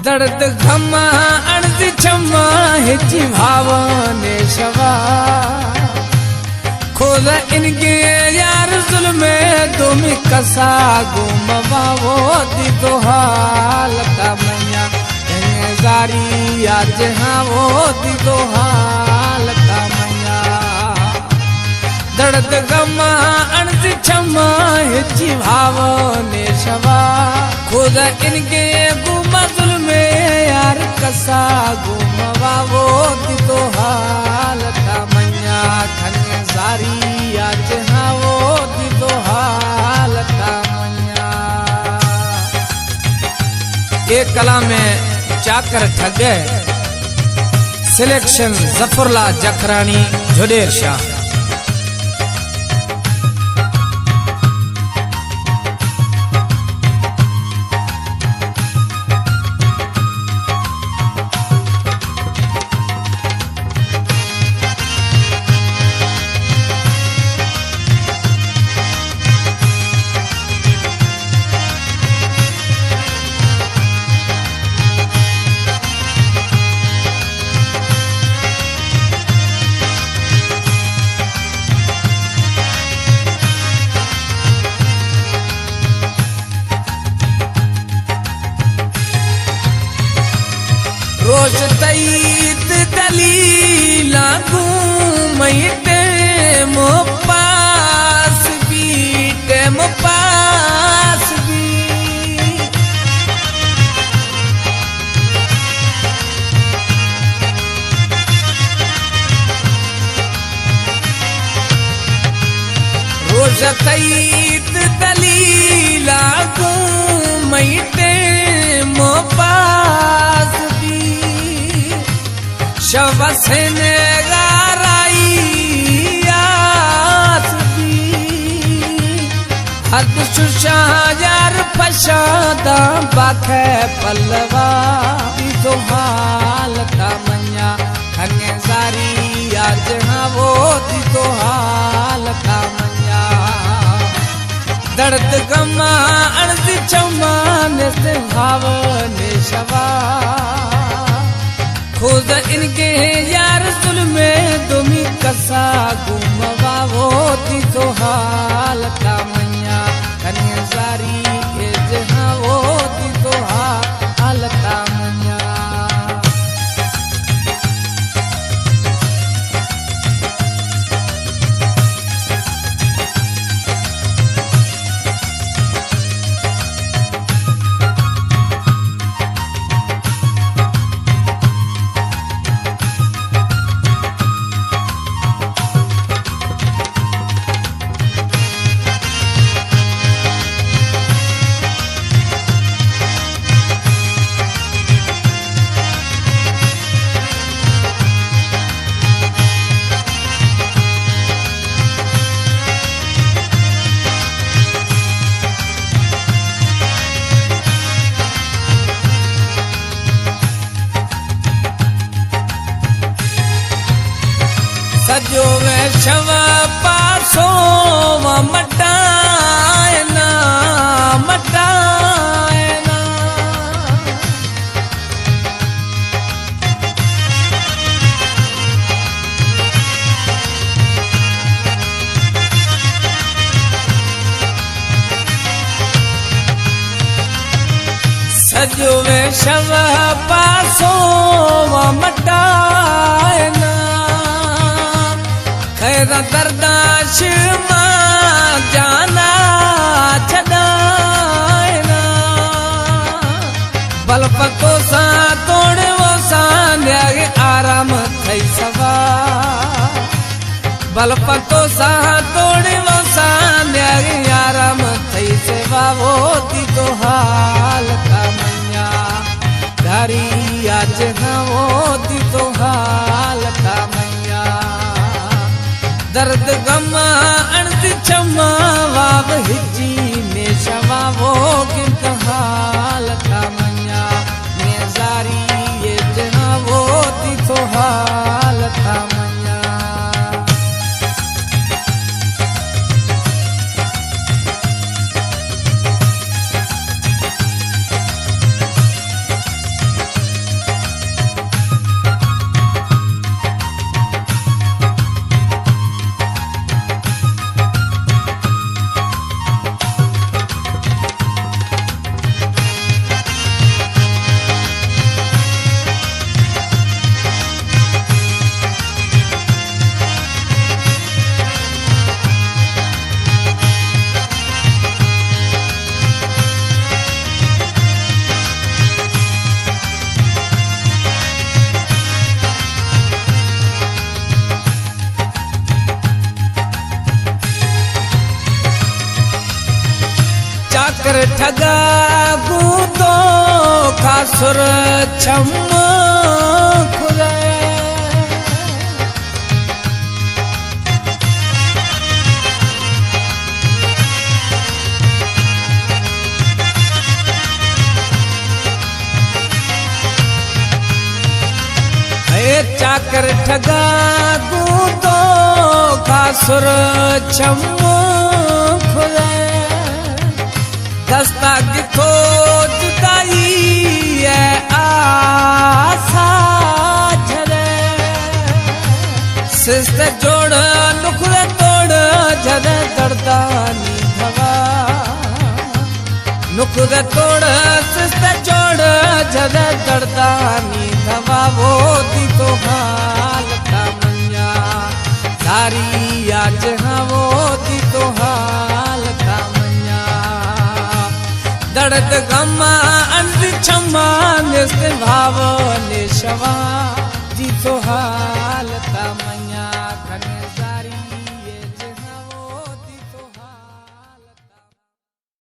दर्द घमा अर्ज क्षमा हिची भावने शवा खोदा इनके यार जुल्मे तुमी कसा गुमवा वो दी तो हाल का मैया जारी आज हाँ वो दी तो हाल का मैया दर्द गमा अर्ज क्षमा हिची भावने शवा खुदा इनके गुमा जुल्मे यार कसा गुमवा वो दी तो हाल का मैया खने जारी आज हाँ वो दी तो हाल का मैया। एक कला में चाकर ठगे सिलेक्शन जफरला जखरानी झुडेर शाह। रोज तईत दलीला घूमते मो पास भी रोज तईत दलीला घूमते मो पास शवसने गाराई आसबी हद सुशाजार पशादा बाखे पल्लवा तो हाल का मैया खने जारी आज हाँ वो दी तो हाल का मैया दर्द गमा अर्ज क्षमा से भावने शवा खुद इनके यार जुल्मे तुमी कसा गुमवा वो दी तो हाल का मैया कन्या जारी के जहाँ वो दी तो हाल का मैया। सजो वैशव पासो मटायना सजो वैशव पासो मटायना खैर दर्दाश मां जाना छदायना बल पको सा तोड़ वो न्यागे आराम थई सवा बल पको सा तोड़ वो न्यागे आराम थई सेवा वो दी तो हाल का मैया धारी आज हाँ वो दी तो हाल का मैया दर्द गमा अर्ज क्षमा वाव हिची ने शवा वो गिनत हाल का मैया ने जारी ये जहाँ वो दी तो हाल का मैया। ठगा गूतो खासुर छम खुरे चाकर ठगा गूतो खासुर छम खुरे दस्ता किथो जुदाई है आसा झरे सिस्त जोड़ नुखरे तोड़ झरे दर्दानी धवा नुखरे तोड़ सिस्त जोड़ झरे दर्दानी धवा वो दी तो हाल का मन्या सारी आज हाँ वो दी तो हाल का मन्या दर्द गमा अंत क्षमा निस्त भाव निशवा दी तो हाल का मन्या